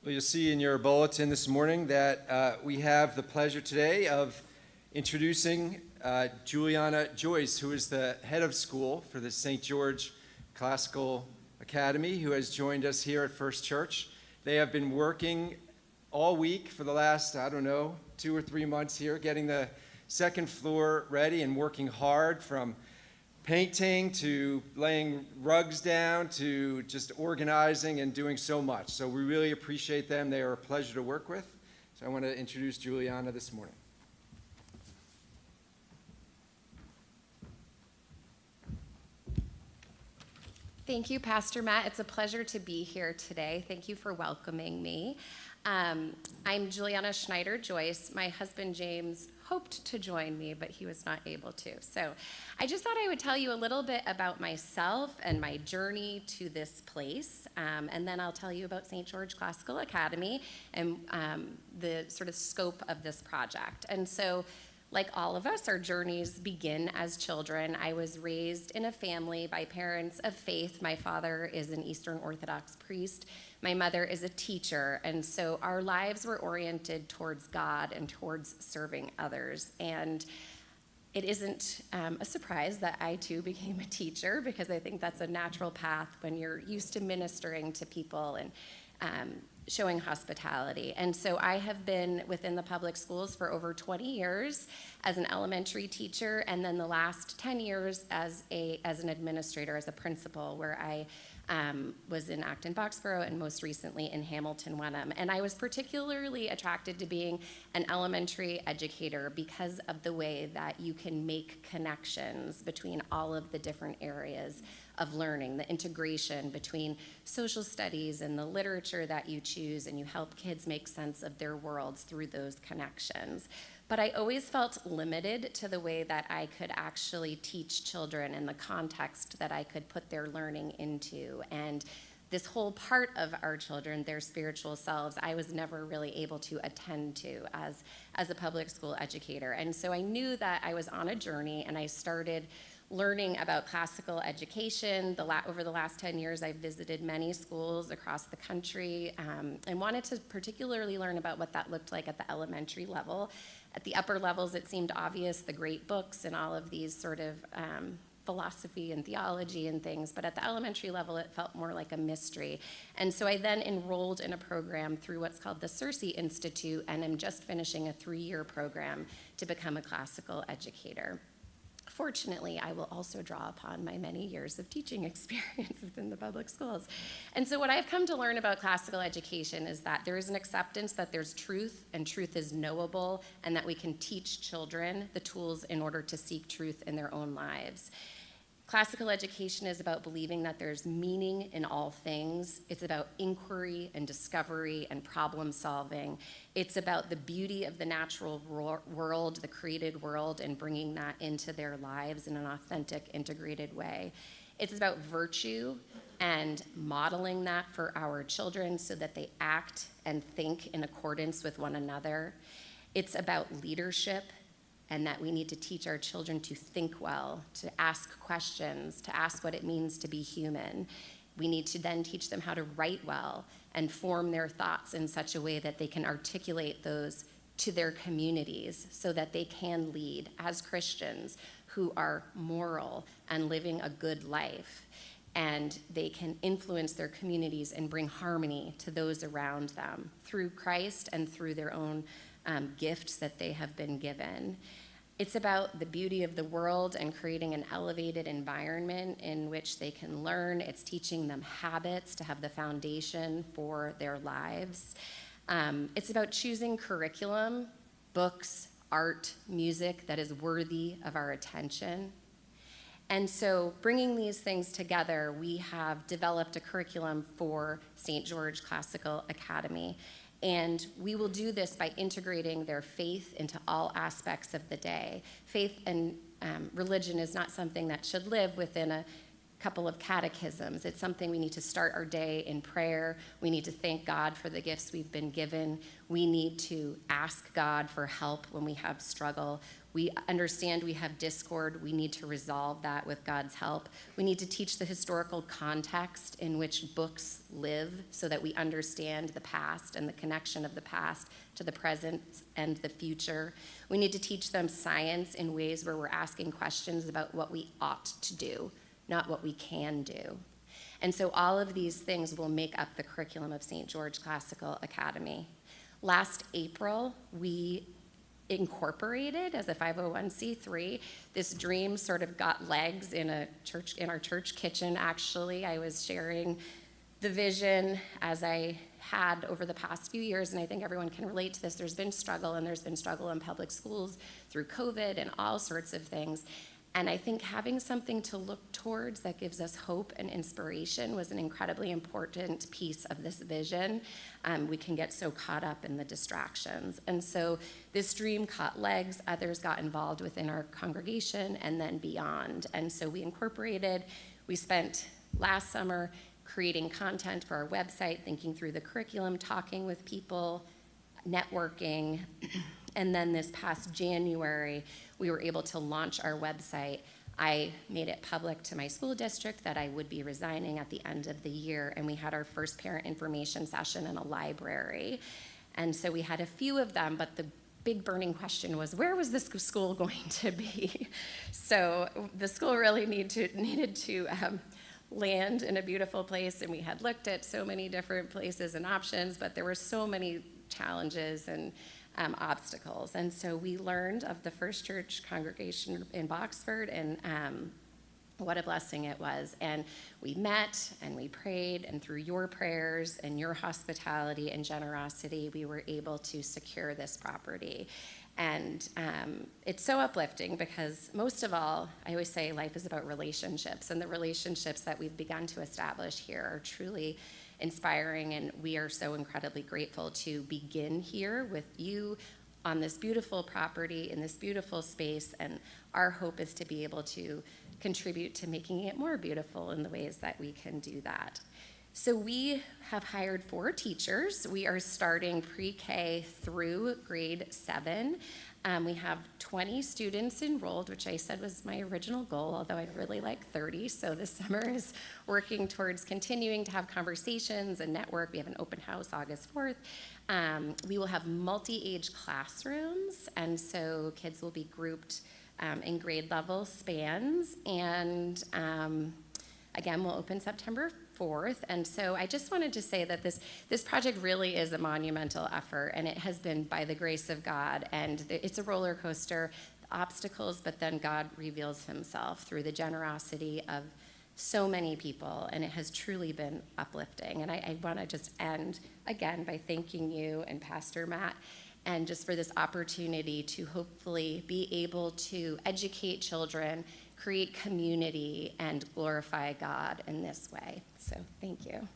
Well, you'll see in your bulletin this morning that we have the pleasure today of introducing Juliana Joyce, who is the head of school for the St. George Classical Academy, who has joined us here at First Church. They have been working all week for the last, 2 or 3 months here, getting the second floor ready and working hard from painting to laying rugs down to just organizing and doing so much. So we really appreciate them. They are a pleasure to work with. So I want to introduce Juliana this morning. Thank you, Pastor Matt. It's a pleasure to be here today. Thank you for welcoming me. I'm Juliana Schneider Joyce. My husband, James, hoped to join me, but he was not able to. So I just thought I would tell you a little bit about myself and my journey to this place, and then I'll tell you about St. George Classical Academy and the sort of scope of this project. And so, like all of us, our journeys begin as children. I was raised in a family by parents of faith. My father is an Eastern Orthodox priest. My mother is a teacher, and so our lives were oriented towards God and towards serving others. And it isn't a surprise that I, too, became a teacher, because I think that's a natural path when you're used to ministering to people and showing hospitality. And so I have been within the public schools for over 20 years as an elementary teacher, and then the last 10 years as an administrator, as a principal, where I was in Acton, Boxborough, and most recently in Hamilton, Wenham. And I was particularly attracted to being an elementary educator because of the way that you can make connections between all of the different areas of learning, the integration between social studies and the literature that you choose, and you help kids make sense of their worlds through those connections. But I always felt limited to the way that I could actually teach children and the context that I could put their learning into. And this whole part of our children, their spiritual selves, I was never really able to attend to as a public school educator. And so I knew that I was on a journey, and I started learning about classical education. Over the last 10 years, I've visited many schools across the country and wanted to particularly learn about what that looked like at the elementary level. At the upper levels, it seemed obvious, the great books and all of these sort of philosophy and theology and things, but at the elementary level, it felt more like a mystery. And so I then enrolled in a program through what's called the Circe Institute, and I'm just finishing a 3-year program to become a classical educator. Fortunately, I will also draw upon my many years of teaching experience within the public schools. And so what I've come to learn about classical education is that there is an acceptance that there's truth, and truth is knowable, and that we can teach children the tools in order to seek truth in their own lives. Classical education is about believing that there's meaning in all things. It's about inquiry and discovery and problem solving. It's about the beauty of the natural world, the created world, and bringing that into their lives in an authentic, integrated way. It's about virtue and modeling that for our children so that they act and think in accordance with one another. It's about leadership, and that we need to teach our children to think well, to ask questions, to ask what it means to be human. We need to then teach them how to write well and form their thoughts in such a way that they can articulate those to their communities so that they can lead as Christians who are moral and living a good life. And they can influence their communities and bring harmony to those around them through Christ and through their own gifts that they have been given. It's about the beauty of the world and creating an elevated environment in which they can learn. It's teaching them habits to have the foundation for their lives. It's about choosing curriculum, books, art, music that is worthy of our attention. And so bringing these things together, we have developed a curriculum for St. George Classical Academy. And we will do this by integrating their faith into all aspects of the day. Faith and religion is not something that should live within a couple of catechisms. It's something we need to start our day in prayer. We need to thank God for the gifts we've been given. We need to ask God for help when we have struggle. We understand we have discord. We need to resolve that with God's help. We need to teach the historical context in which books live so that we understand the past and the connection of the past to the present and the future. We need to teach them science in ways where we're asking questions about what we ought to do, not what we can do. And so all of these things will make up the curriculum of St. George Classical Academy. Last April, we incorporated as a 501c3. This dream sort of got legs in our church kitchen, actually. I was sharing the vision as I had over the past few years, and I think everyone can relate to this. There's been struggle, and there's been struggle in public schools through COVID and all sorts of things. And I think having something to look towards that gives us hope and inspiration was an incredibly important piece of this vision. We can get so caught up in the distractions. And so this dream caught legs. Others got involved within our congregation and then beyond. And so we spent last summer creating content for our website, thinking through the curriculum, talking with people, networking. And then this past January, we were able to launch our website. I made it public to my school district that I would be resigning at the end of the year, and we had our first parent information session in a library. And so we had a few of them, but the big burning question was, where was this school going to be? So the school really needed to land in a beautiful place, and we had looked at so many different places and options, but there were so many challenges and obstacles. And so we learned of the First Church Congregation in Boxford, and what a blessing it was. And we met and we prayed, and through your prayers and your hospitality and generosity, we were able to secure this property. And it's so uplifting because most of all, I always say life is about relationships, and the relationships that we've begun to establish here are truly inspiring, and we are so incredibly grateful to begin here with you on this beautiful property in this beautiful space, and our hope is to be able to contribute to making it more beautiful in the ways that we can do that. So we have hired 4 teachers. We are starting pre-K through grade 7. We have 20 students enrolled, which I said was my original goal, although I'd really like 30. So this summer is working towards continuing to have conversations and network. We have an open house August 4th. We will have multi-age classrooms, and so kids will be grouped in grade level spans. And again, we'll open September 4th. And so I just wanted to say that this project really is a monumental effort, and it has been by the grace of God. And it's a roller coaster, obstacles, but then God reveals himself through the generosity of so many people, and it has truly been uplifting. And I want to just end again by thanking you and Pastor Matt, and just for this opportunity to hopefully be able to educate children, create community, and glorify God in this way. So thank you.